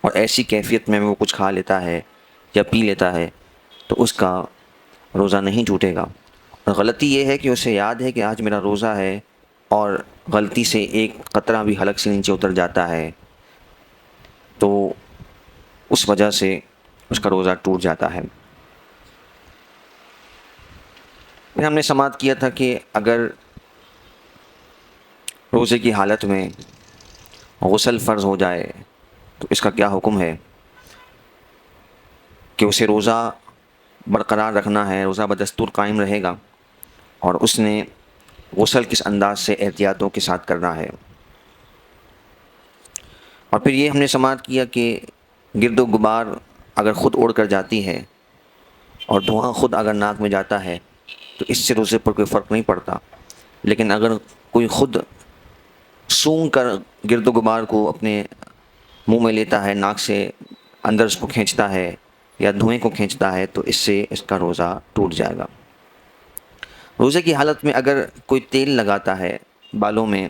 اور ایسی کیفیت میں وہ کچھ کھا لیتا ہے یا پی لیتا ہے تو اس کا روزہ نہیں ٹوٹے گا۔ اور غلطی یہ ہے کہ اسے یاد ہے کہ آج میرا روزہ ہے اور غلطی سے ایک قطرہ بھی حلق سے نیچے اتر جاتا ہے تو اس وجہ سے اس کا روزہ ٹوٹ جاتا ہے۔ پھر ہم نے سماعت کیا تھا کہ اگر روزے کی حالت میں غسل فرض ہو جائے تو اس کا کیا حکم ہے، کہ اسے روزہ برقرار رکھنا ہے، روزہ بدستور قائم رہے گا، اور اس نے غسل کس انداز سے احتیاطوں کے ساتھ کرنا ہے۔ اور پھر یہ ہم نے سماعت کیا کہ گرد و غبار اگر خود اڑ کر جاتی ہے اور دھواں خود اگر ناک میں جاتا ہے تو اس سے روزے پر کوئی فرق نہیں پڑتا، لیکن اگر کوئی خود سونگھ کر گرد و غبار کو اپنے منہ میں لیتا ہے، ناک سے اندر اس کو کھینچتا ہے یا دھوئیں کو کھینچتا ہے تو اس سے اس کا روزہ ٹوٹ جائے گا۔ روزے کی حالت میں اگر کوئی تیل لگاتا ہے بالوں میں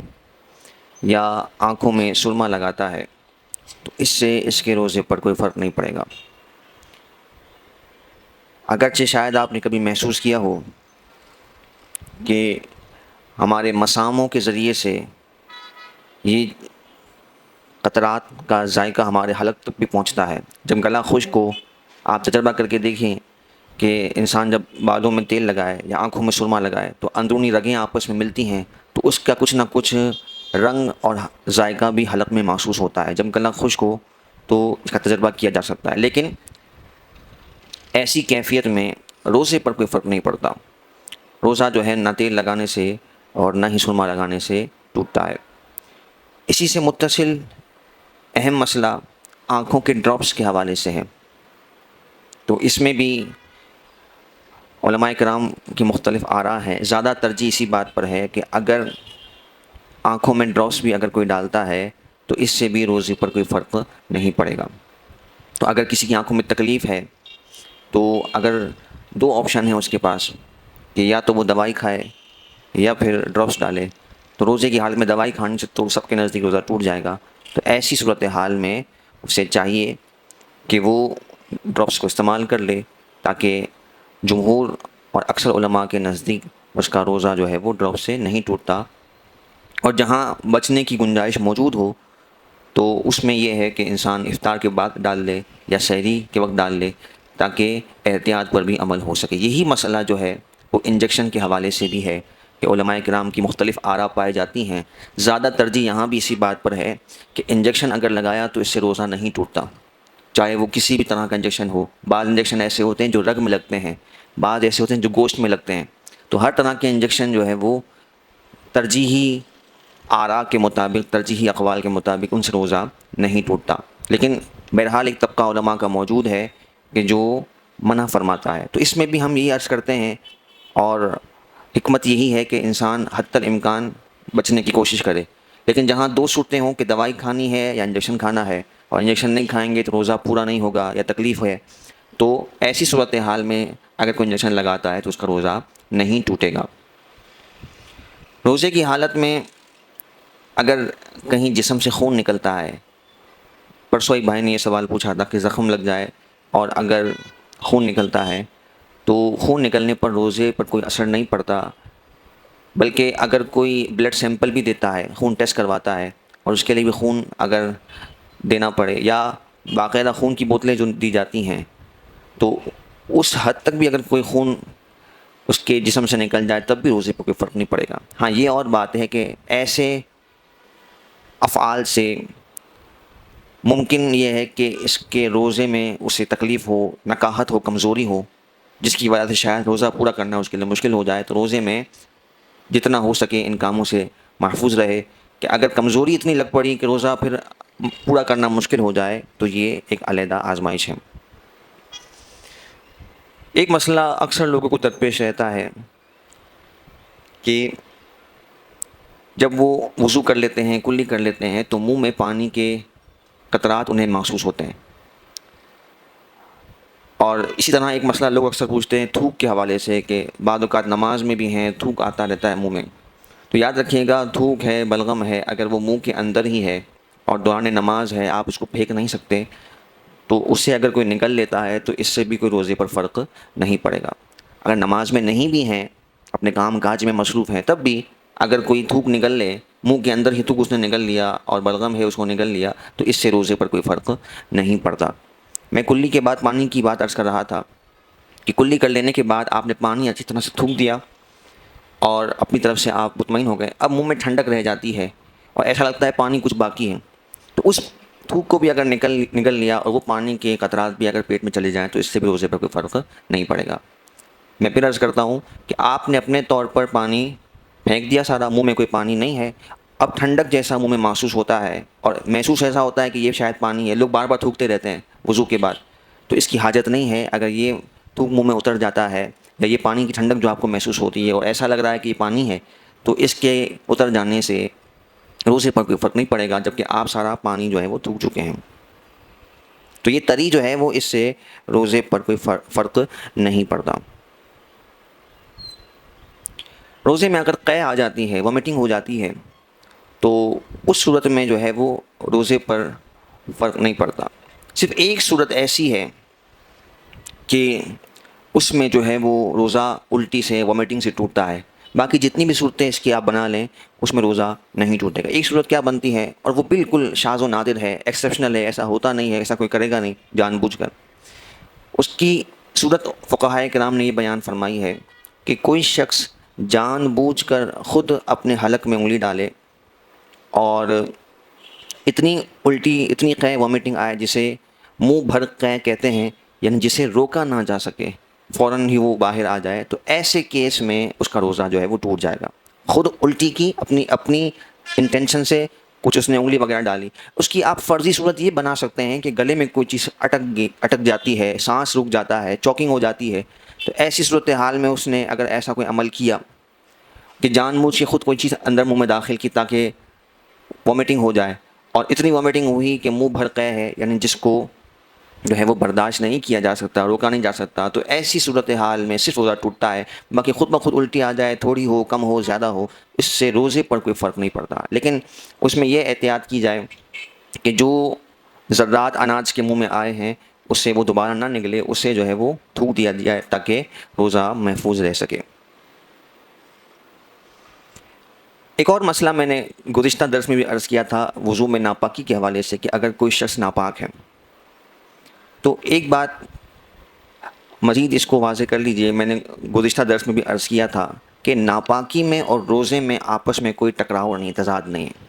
یا آنکھوں میں سرما لگاتا ہے تو اس سے اس کے روزے پر کوئی فرق نہیں پڑے گا۔ اگرچہ شاید آپ نے کبھی محسوس کیا ہو کہ ہمارے مساموں کے ذریعے سے یہ قطرات کا ذائقہ ہمارے حلق تک بھی پہنچتا ہے۔ جب گلا خشک ہو، آپ تجربہ کر کے دیکھیں کہ انسان جب بالوں میں تیل لگائے یا آنکھوں میں سرما لگائے تو اندرونی رگیں آپس میں ملتی ہیں تو اس کا کچھ نہ کچھ رنگ اور ذائقہ بھی حلق میں محسوس ہوتا ہے۔ جب گلا خشک ہو تو اس کا تجربہ کیا جا سکتا ہے، لیکن ایسی کیفیت میں روزے پر کوئی فرق نہیں پڑتا۔ روزہ جو ہے نہ تیل لگانے سے اور نہ ہی سرما لگانے سے ٹوٹتا ہے۔ اسی سے متصل اہم مسئلہ آنکھوں کے ڈراپس کے حوالے سے ہے، تو اس میں بھی علماء کرام کی مختلف آراء ہے۔ زیادہ ترجیح اسی بات پر ہے کہ اگر آنکھوں میں ڈراپس بھی اگر کوئی ڈالتا ہے تو اس سے بھی روزے پر کوئی فرق نہیں پڑے گا۔ تو اگر کسی کی آنکھوں میں تکلیف ہے تو اگر دو آپشن ہیں اس کے پاس کہ یا تو وہ دوائی کھائے یا پھر ڈراپس ڈالے، تو روزے کی حالت میں دوائی کھانے سے تو سب کے نزدیک روزہ ٹوٹ جائے گا۔ تو ایسی صورتحال میں اسے چاہیے کہ وہ ڈراپس کو استعمال کر لے تاکہ جمہور اور اکثر علماء کے نزدیک اس کا روزہ جو ہے وہ ڈراپس سے نہیں ٹوٹتا۔ اور جہاں بچنے کی گنجائش موجود ہو تو اس میں یہ ہے کہ انسان افطار کے بعد ڈال لے یا سحری کے وقت ڈال لے تاکہ احتیاط پر بھی عمل ہو سکے۔ یہی مسئلہ جو ہے وہ انجیکشن کے حوالے سے بھی ہے کہ علماء کرام کی مختلف آراء پائی جاتی ہیں۔ زیادہ ترجیح یہاں بھی اسی بات پر ہے کہ انجیکشن اگر لگایا تو اس سے روزہ نہیں ٹوٹتا، چاہے وہ کسی بھی طرح کا انجیکشن ہو۔ بعض انجیکشن ایسے ہوتے ہیں جو رگ میں لگتے ہیں، بعض ایسے ہوتے ہیں جو گوشت میں لگتے ہیں، تو ہر طرح کے انجیکشن جو ہے وہ ترجیحی آراء کے مطابق، ترجیحی اقوال کے مطابق ان سے روزہ نہیں ٹوٹتا۔ لیکن بہرحال ایک طبقہ علماء کا موجود ہے کہ جو منع فرماتا ہے۔ تو اس میں بھی ہم یہی عرض کرتے ہیں اور حکمت یہی ہے کہ انسان حتی الامکان بچنے کی کوشش کرے، لیکن جہاں دو صورتیں ہوں کہ دوائی کھانی ہے یا انجیکشن کھانا ہے اور انجیکشن نہیں کھائیں گے تو روزہ پورا نہیں ہوگا یا تکلیف ہے، تو ایسی صورتحال میں اگر کوئی انجیکشن لگاتا ہے تو اس کا روزہ نہیں ٹوٹے گا۔ روزے کی حالت میں اگر کہیں جسم سے خون نکلتا ہے، پرسوں ایک بھائی نے یہ سوال پوچھا تھا کہ زخم لگ جائے اور اگر خون نکلتا ہے تو خون نکلنے پر روزے پر کوئی اثر نہیں پڑتا، بلکہ اگر کوئی بلڈ سیمپل بھی دیتا ہے، خون ٹیسٹ کرواتا ہے اور اس کے لیے بھی خون اگر دینا پڑے یا باقاعدہ خون کی بوتلیں جو دی جاتی ہیں، تو اس حد تک بھی اگر کوئی خون اس کے جسم سے نکل جائے تب بھی روزے پر کوئی فرق نہیں پڑے گا۔ ہاں یہ اور بات ہے کہ ایسے افعال سے ممکن یہ ہے کہ اس کے روزے میں اسے تکلیف ہو، نکاہت ہو، کمزوری ہو، جس کی وجہ سے شاید روزہ پورا کرنا اس کے لیے مشکل ہو جائے، تو روزے میں جتنا ہو سکے ان کاموں سے محفوظ رہے۔ کہ اگر کمزوری اتنی لگ پڑی کہ روزہ پھر پورا کرنا مشکل ہو جائے تو یہ ایک علیحدہ آزمائش ہے۔ ایک مسئلہ اکثر لوگوں کو درپیش رہتا ہے کہ جب وہ وضو کر لیتے ہیں، کلی کر لیتے ہیں، تو منہ میں پانی کے قطرات انہیں محسوس ہوتے ہیں۔ اور اسی طرح ایک مسئلہ لوگ اکثر پوچھتے ہیں تھوک کے حوالے سے کہ بعض اوقات نماز میں بھی ہیں تھوک آتا رہتا ہے منہ میں، تو یاد رکھیے گا تھوک ہے، بلغم ہے، اگر وہ منہ کے اندر ہی ہے اور دوران نماز ہے آپ اس کو پھینک نہیں سکتے، تو اس سے اگر کوئی نکل لیتا ہے تو اس سے بھی کوئی روزے پر فرق نہیں پڑے گا۔ اگر نماز میں نہیں بھی ہیں، اپنے کام کاج میں مصروف ہیں، تب بھی اگر کوئی تھوک نکل لے، منہ کے اندر ہی تھوک اس نے نکل لیا اور بلغم ہے اس کو نکل لیا، تو اس سے روزے پر کوئی فرق نہیں پڑتا۔ میں کلی کے بعد پانی کی بات عرض کر رہا تھا کہ کلی کر لینے کے بعد آپ نے پانی اچھی طرح سے تھوک دیا اور اپنی طرف سے آپ مطمئن ہو گئے، اب منہ میں ٹھنڈک رہ جاتی ہے اور ایسا لگتا ہے پانی کچھ باقی ہے، تو اس تھوک کو بھی اگر نکل لیا اور وہ پانی کے قطرات بھی اگر پیٹ میں چلے جائیں تو اس سے بھی روزے پر کوئی فرق نہیں پڑے گا۔ میں پھر عرض کرتا ہوں کہ آپ نے اپنے طور پر پانی پھینک دیا سارا، منہ میں کوئی پانی نہیں ہے، اب ٹھنڈک جیسا منہ میں محسوس ہوتا ہے اور محسوس ایسا ہوتا ہے کہ یہ شاید پانی ہے، لوگ بار بار تھوکتے رہتے ہیں وضو کے بعد، تو اس کی حاجت نہیں ہے۔ اگر یہ تھوک منہ میں اتر جاتا ہے یا یہ پانی کی ٹھنڈک جو آپ کو محسوس ہوتی ہے اور ایسا لگ رہا ہے کہ یہ پانی ہے، تو اس کے اتر جانے سے روزے پر کوئی فرق نہیں پڑے گا، جبکہ آپ سارا پانی جو ہے وہ تھوک چکے ہیں۔ تو یہ تری جو ہے وہ اس سے روزے پر کوئی فرق نہیں پڑتا۔ روزے میں اگر قے آ جاتی ہے، وامٹنگ ہو جاتی ہے، تو اس صورت میں جو ہے وہ روزے پر فرق نہیں پڑتا۔ صرف ایک صورت ایسی ہے کہ اس میں جو ہے وہ روزہ الٹی سے وامٹنگ سے ٹوٹتا ہے، باقی جتنی بھی صورتیں اس کی آپ بنا لیں اس میں روزہ نہیں ٹوٹے گا۔ ایک صورت کیا بنتی ہے، اور وہ بالکل شاذ و نادر ہے، ایکسیپشنل ہے، ایسا ہوتا نہیں ہے، ایسا کوئی کرے گا نہیں جان بوجھ کر۔ اس کی صورت فقہائے کرام نے یہ بیان فرمائی ہے کہ کوئی شخص جان بوجھ کر خود اپنے حلق میں انگلی ڈالے اور اتنی الٹی اتنی قے وامٹنگ آئے جسے منہ بھر قے کہتے ہیں، یعنی جسے روکا نہ جا سکے، فوراً ہی وہ باہر آ جائے، تو ایسے کیس میں اس کا روزہ جو ہے وہ ٹوٹ جائے گا۔ خود الٹی کی اپنی انٹینشن سے کچھ اس نے انگلی وغیرہ ڈالی، اس کی آپ فرضی صورت یہ بنا سکتے ہیں کہ گلے میں کوئی چیز اٹک جاتی ہے، سانس رک جاتا ہے، چوکنگ ہو جاتی ہے، تو ایسی صورتحال میں اس نے اگر ایسا کوئی عمل کیا کہ جان بوجھ کے خود کوئی چیز اندر منہ میں داخل کی تاکہ وامٹنگ ہو جائے، اور اتنی وامٹنگ ہوئی کہ منہ بھر قے ہے، یعنی جس کو جو ہے وہ برداشت نہیں کیا جا سکتا، روکا نہیں جا سکتا، تو ایسی صورتحال میں صرف روزہ ٹوٹتا ہے۔ باقی خود بخود الٹی آ جائے، تھوڑی ہو، کم ہو، زیادہ ہو، اس سے روزے پر کوئی فرق نہیں پڑتا۔ لیکن اس میں یہ احتیاط کی جائے کہ جو ذرات اناج کے منہ میں آئے ہیں اس سے وہ دوبارہ نہ نکلے، اسے جو ہے وہ تھوک دیا جائے تاکہ روزہ محفوظ رہ سکے۔ ایک اور مسئلہ میں نے گزشتہ درس میں بھی عرض کیا تھا وضو میں ناپاکی کے حوالے سے، کہ اگر کوئی شخص ناپاک ہے تو ایک بات مزید اس کو واضح کر لیجئے، میں نے گزشتہ درس میں بھی عرض کیا تھا کہ ناپاکی میں اور روزے میں آپس میں کوئی ٹکراؤ نہیں، تضاد نہیں ہے۔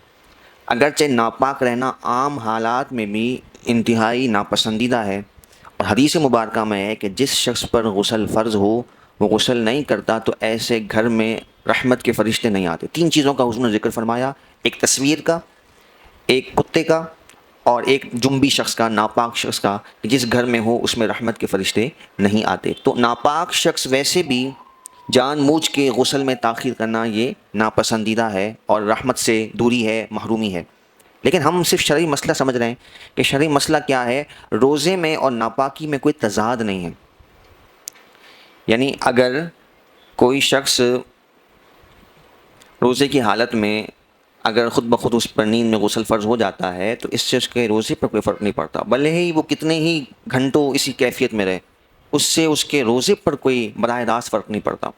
اگرچہ ناپاک رہنا عام حالات میں بھی انتہائی ناپسندیدہ ہے، اور حدیث مبارکہ میں ہے کہ جس شخص پر غسل فرض ہو وہ غسل نہیں کرتا تو ایسے گھر میں رحمت کے فرشتے نہیں آتے۔ تین چیزوں کا حضور نے ذکر فرمایا، ایک تصویر کا، ایک کتے کا، اور ایک جنبی شخص کا، ناپاک شخص کا، کہ جس گھر میں ہو اس میں رحمت کے فرشتے نہیں آتے۔ تو ناپاک شخص ویسے بھی جان بوجھ کے غسل میں تاخیر کرنا یہ ناپسندیدہ ہے اور رحمت سے دوری ہے، محرومی ہے۔ لیکن ہم صرف شرعی مسئلہ سمجھ رہے ہیں کہ شرعی مسئلہ کیا ہے، روزے میں اور ناپاکی میں کوئی تضاد نہیں ہے۔ یعنی اگر کوئی شخص روزے کی حالت میں اگر خود بخود اس پر نیند میں غسل فرض ہو جاتا ہے تو اس سے اس کے روزے پر کوئی فرق نہیں پڑتا، بھلے ہی وہ کتنے ہی گھنٹوں اسی کیفیت میں رہے، اس سے اس کے روزے پر کوئی براہ راست فرق نہیں پڑتا۔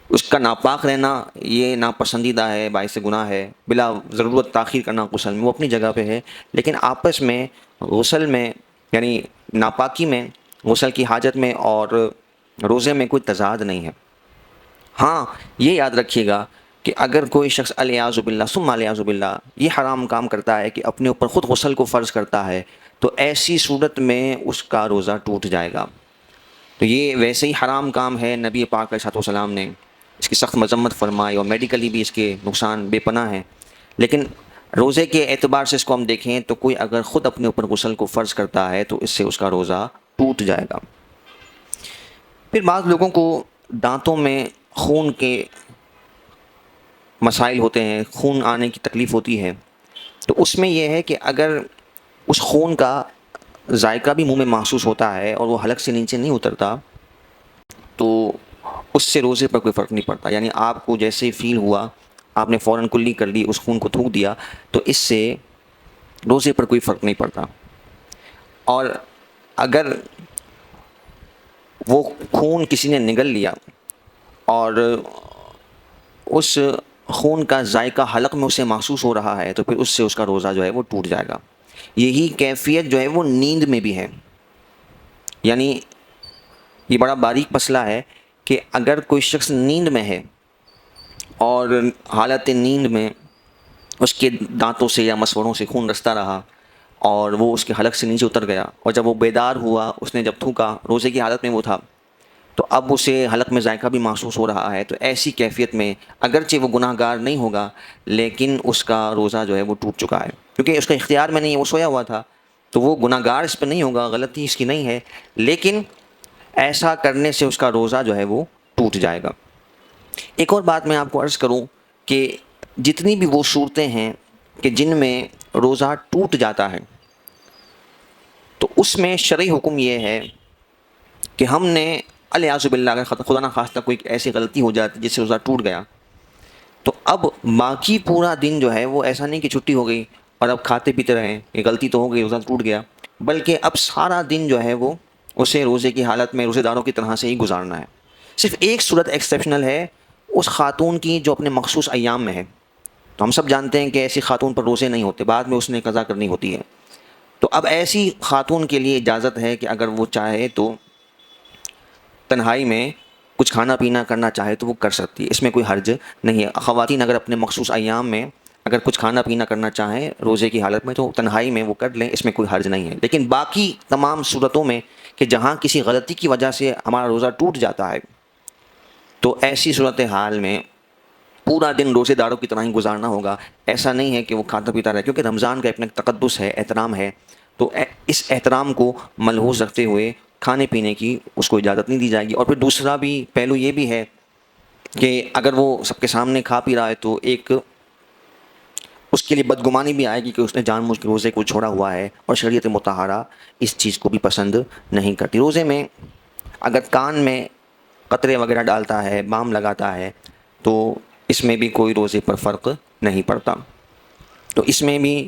اس کا ناپاک رہنا یہ ناپسندیدہ ہے، باعث گناہ ہے، بلا ضرورت تاخیر کرنا غسل میں وہ اپنی جگہ پہ ہے، لیکن آپس میں غسل میں یعنی ناپاکی میں غسل کی حاجت میں اور روزے میں کوئی تضاد نہیں ہے۔ ہاں یہ یاد رکھیے گا کہ اگر کوئی شخص الیاذ باللہ ثم الیاذ باللہ یہ حرام کام کرتا ہے کہ اپنے اوپر خود غسل کو فرض کرتا ہے، تو ایسی صورت میں اس کا روزہ ٹوٹ جائے گا۔ تو یہ ویسے ہی حرام کام ہے، نبی پاک علیہ السلام نے اس کی سخت مذمت فرمائی، اور میڈیکلی بھی اس کے نقصان بے پناہ ہیں۔ لیکن روزے کے اعتبار سے اس کو ہم دیکھیں تو کوئی اگر خود اپنے اوپر غسل کو فرض کرتا ہے تو اس سے اس کا روزہ ٹوٹ جائے گا۔ پھر بعض لوگوں کو دانتوں میں خون کے مسائل ہوتے ہیں، خون آنے کی تکلیف ہوتی ہے، تو اس میں یہ ہے کہ اگر اس خون کا ذائقہ بھی منہ میں محسوس ہوتا ہے اور وہ حلق سے نیچے نہیں اترتا تو اس سے روزے پر کوئی فرق نہیں پڑتا۔ یعنی آپ کو جیسے فیل ہوا آپ نے فوراً کلی کر لی، اس خون کو تھوک دیا، تو اس سے روزے پر کوئی فرق نہیں پڑتا. اور اگر وہ خون کسی نے نگل لیا اور اس خون کا ذائقہ حلق میں اسے محسوس ہو رہا ہے تو پھر اس سے اس کا روزہ جو ہے وہ ٹوٹ جائے گا. یہی کیفیت جو ہے وہ نیند میں بھی ہے. یعنی یہ بڑا باریک مسئلہ ہے کہ اگر کوئی شخص نیند میں ہے اور حالت نیند میں اس کے دانتوں سے یا مسوڑوں سے خون رستا رہا اور وہ اس کے حلق سے نیچے اتر گیا، اور جب وہ بیدار ہوا، اس نے جب تھوکا، روزے کی حالت میں وہ تھا، تو اب اسے حلق میں ذائقہ بھی محسوس ہو رہا ہے، تو ایسی کیفیت میں اگرچہ وہ گناہ گار نہیں ہوگا لیکن اس کا روزہ جو ہے وہ ٹوٹ چکا ہے، کیونکہ اس کا اختیار میں نہیں ہے، وہ سویا ہوا تھا، تو وہ گناہ گار اس پہ نہیں ہوگا، غلطی اس کی نہیں ہے، لیکن ایسا کرنے سے اس کا روزہ جو ہے وہ ٹوٹ جائے گا. ایک اور بات میں آپ کو عرض کروں کہ جتنی بھی وہ صورتیں ہیں کہ جن میں روزہ ٹوٹ جاتا ہے، تو اس میں شرعی حکم یہ ہے کہ ہم نے الیاذ باللہ اگر خدا نخواستہ کوئی ایسی غلطی ہو جاتی جس سے روزہ ٹوٹ گیا، تو اب باقی پورا دن جو ہے وہ ایسا نہیں کہ چھٹی ہو گئی اور اب کھاتے پیتے رہیں، یہ غلطی تو ہو گئی، روزہ ٹوٹ گیا، بلکہ اب سارا دن جو ہے وہ اسے روزے کی حالت میں روزے داروں کی طرح سے ہی گزارنا ہے. صرف ایک صورت ایکسیپشنل ہے اس خاتون کی جو اپنے مخصوص ایام میں ہے. تو ہم سب جانتے ہیں کہ ایسی خاتون پر روزے نہیں ہوتے، بعد میں اس نے قضا کرنی ہوتی ہے. تو اب ایسی خاتون کے لیے اجازت ہے کہ اگر وہ چاہے تو تنہائی میں کچھ کھانا پینا کرنا چاہے تو وہ کر سکتی ہے، اس میں کوئی حرج نہیں ہے. خواتین اگر اپنے مخصوص ایام میں اگر کچھ کھانا پینا کرنا چاہیں روزے کی حالت میں تو تنہائی میں وہ کر لیں، اس میں کوئی حرج نہیں ہے. لیکن باقی تمام صورتوں میں کہ جہاں کسی غلطی کی وجہ سے ہمارا روزہ ٹوٹ جاتا ہے، تو ایسی صورتحال میں پورا دن روزے داروں کی طرح ہی گزارنا ہوگا. ایسا نہیں ہے کہ وہ کھاتا پیتا رہے، کیونکہ رمضان کا اپنا تقدس ہے، احترام ہے، تو اس احترام کو ملحوظ رکھتے ہوئے کھانے پینے کی اس کو اجازت نہیں دی جائے گی. اور پھر دوسرا بھی پہلو یہ بھی ہے کہ اگر وہ سب کے سامنے کھا پی رہا ہے تو ایک اس کے لیے بدگمانی بھی آئے گی کہ اس نے جان بوجھ کے روزے کو چھوڑا ہوا ہے، اور شریعت مطہرہ اس چیز کو بھی پسند نہیں کرتی. روزے میں اگر کان میں قطرے وغیرہ ڈالتا ہے، بام لگاتا ہے، تو اس میں بھی کوئی روزے پر فرق نہیں پڑتا، تو اس میں بھی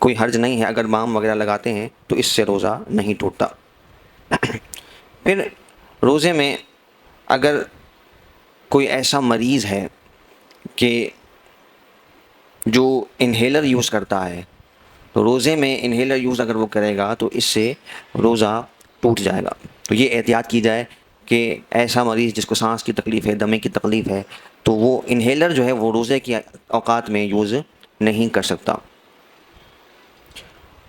کوئی حرج نہیں ہے. اگر بام وغیرہ لگاتے ہیں تو اس سے روزہ نہیں ٹوٹتا. پھر روزے میں اگر کوئی ایسا مریض ہے کہ جو انہیلر یوز کرتا ہے، تو روزے میں انہیلر یوز اگر وہ کرے گا تو اس سے روزہ ٹوٹ جائے گا. تو یہ احتیاط کی جائے کہ ایسا مریض جس کو سانس کی تکلیف ہے، دمے کی تکلیف ہے، تو وہ انہیلر جو ہے وہ روزے کی اوقات میں یوز نہیں کر سکتا.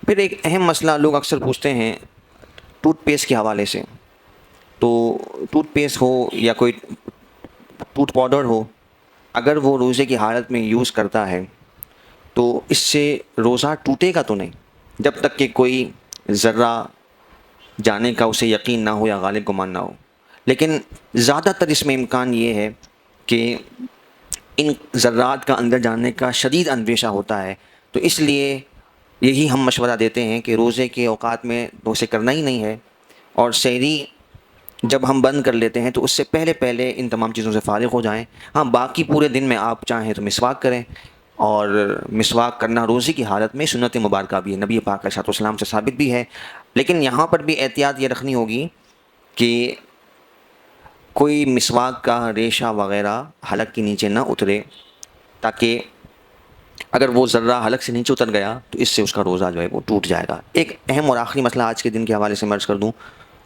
پھر ایک اہم مسئلہ لوگ اکثر پوچھتے ہیں ٹوتھ پیسٹ کے حوالے سے. تو ٹوتھ پیسٹ ہو یا کوئی ٹوتھ پاؤڈر ہو، اگر وہ روزے کی حالت میں یوز کرتا ہے تو اس سے روزہ ٹوٹے گا تو نہیں، جب تک کہ کوئی ذرہ جانے کا اسے یقین نہ ہو یا غالب گمان نہ ہو. لیکن زیادہ تر اس میں امکان یہ ہے کہ ان ذرات کا اندر جانے کا شدید اندیشہ ہوتا ہے، تو اس لیے یہی ہم مشورہ دیتے ہیں کہ روزے کے اوقات میں تو اسے کرنا ہی نہیں ہے، اور سحری جب ہم بند کر لیتے ہیں تو اس سے پہلے ان تمام چیزوں سے فارغ ہو جائیں. ہاں، باقی پورے دن میں آپ چاہیں تو مسواک کریں، اور مسواک کرنا روزے کی حالت میں سنت مبارکہ بھی ہے، نبی پاک علیہ الصلوۃ والسلام سے ثابت بھی ہے. لیکن یہاں پر بھی احتیاط یہ رکھنی ہوگی کہ کوئی مسواک کا ریشہ وغیرہ حلق کے نیچے نہ اترے، تاکہ اگر وہ ذرہ حلق سے نیچے اتر گیا تو اس سے اس کا روزہ جو ہے وہ ٹوٹ جائے گا. ایک اہم اور آخری مسئلہ آج کے دن کے حوالے سے میں عرض کر دوں،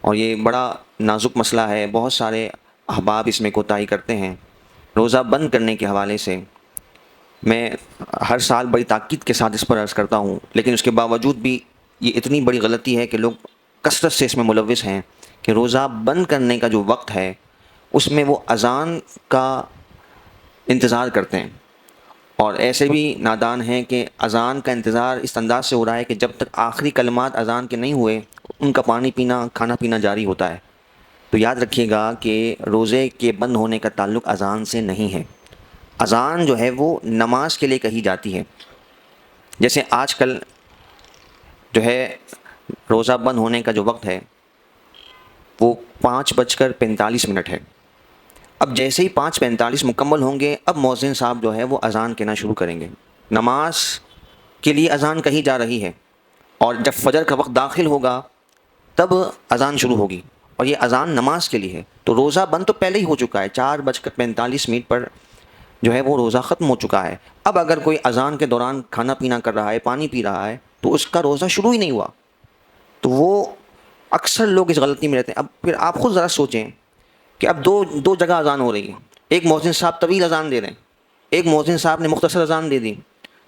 اور یہ بڑا نازک مسئلہ ہے، بہت سارے احباب اس میں کوتاہی کرتے ہیں. روزہ بند کرنے کے حوالے سے میں ہر سال بڑی تاکید کے ساتھ اس پر عرض کرتا ہوں، لیکن اس کے باوجود بھی یہ اتنی بڑی غلطی ہے کہ لوگ کثرت سے اس میں ملوث ہیں کہ روزہ بند کرنے کا جو وقت ہے اس میں وہ اذان کا انتظار کرتے ہیں، اور ایسے بھی نادان ہیں کہ اذان کا انتظار اس انداز سے ہو رہا ہے کہ جب تک آخری کلمات اذان کے نہیں ہوئے ان کا پانی پینا، کھانا پینا جاری ہوتا ہے. تو یاد رکھیے گا کہ روزے کے بند ہونے کا تعلق اذان سے نہیں ہے. اذان جو ہے وہ نماز کے لیے کہی جاتی ہے. جیسے آج کل جو ہے روزہ بند ہونے کا جو وقت ہے وہ 5:45 ہے. اب جیسے ہی 5:45 مکمل ہوں گے، اب مؤذن صاحب جو ہے وہ اذان کہنا شروع کریں گے. نماز کے لیے اذان کہی جا رہی ہے، اور جب فجر کا وقت داخل ہوگا تب اذان شروع ہوگی، اور یہ اذان نماز کے لیے ہے، تو روزہ بند تو پہلے ہی ہو چکا ہے، 4:45 پر جو ہے وہ روزہ ختم ہو چکا ہے۔ اب اگر کوئی اذان کے دوران کھانا پینا کر رہا ہے، پانی پی رہا ہے، تو اس کا روزہ شروع ہی نہیں ہوا۔ تو وہ اکثر لوگ اس غلطی میں رہتے ہیں۔ اب پھر آپ خود ذرا سوچیں کہ اب دو جگہ اذان ہو رہی ہے، ایک مؤذن صاحب طویل اذان دے رہے ہیں، ایک مؤذن صاحب نے مختصر اذان دے دی،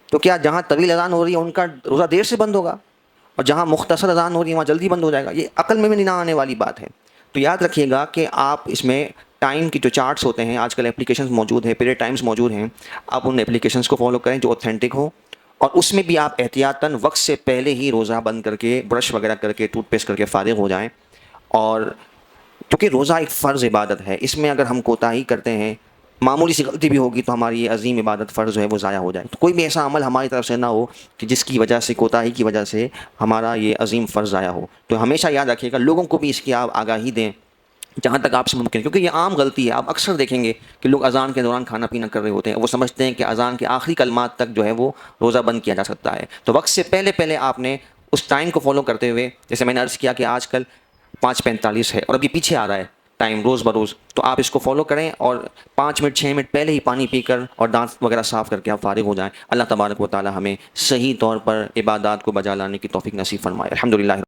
تو کیا جہاں طویل اذان ہو رہی ہے ان کا روزہ دیر سے بند ہوگا، اور جہاں مختصر اذان ہو رہی ہے وہاں جلدی بند ہو جائے گا؟ یہ عقل میں بھی نہیں آنے والی بات ہے۔ تو یاد رکھیے گا کہ آپ اس میں ٹائم کی جو چارٹس ہوتے ہیں، آج کل اپلیکیشنز موجود ہیں، پیریڈ ٹائمز موجود ہیں، آپ ان اپلیکیشنز کو فالو کریں جو اوتھینٹک ہو، اور اس میں بھی آپ احتیاطاً وقت سے پہلے ہی روزہ بند کر کے برش وغیرہ کر کے ٹوتھ پیسٹ کر کے فارغ ہو جائیں۔ اور کیونکہ روزہ ایک فرض عبادت ہے، اس میں اگر ہم کوتاہی کرتے ہیں، معمولی سی غلطی بھی ہوگی، تو ہماری یہ عظیم عبادت فرض جو ہے وہ ضائع ہو جائے۔ تو کوئی بھی ایسا عمل ہماری طرف سے نہ ہو کہ جس کی وجہ سے، کوتاہی کی وجہ سے ہمارا یہ عظیم فرض ضائع ہو۔ تو ہمیشہ یاد رکھیے گا، لوگوں کو بھی اس کی آپ آگاہی دیں جہاں تک آپ سے ممکن ہے، کیونکہ یہ عام غلطی ہے۔ آپ اکثر دیکھیں گے کہ لوگ اذان کے دوران کھانا پینا کر رہے ہوتے ہیں، وہ سمجھتے ہیں کہ اذان کے آخری کلمات تک جو ہے وہ روزہ بند کیا جا سکتا ہے۔ تو وقت سے پہلے آپ نے اس ٹائم کو فالو کرتے ہوئے، جیسے میں نے عرض کیا کہ آج کل 5:45 ہے اور ابھی پیچھے آ رہا ہے ٹائم روز بروز، تو آپ اس کو فالو کریں اور 5 منٹ 6 منٹ پہلے ہی پانی پی کر اور دانت وغیرہ صاف کر کے آپ فارغ ہو جائیں۔ اللہ تبارک و تعالی ہمیں صحیح طور پر عبادات کو بجا لانے کی توفیق نصیب فرمائے۔ الحمدللہ۔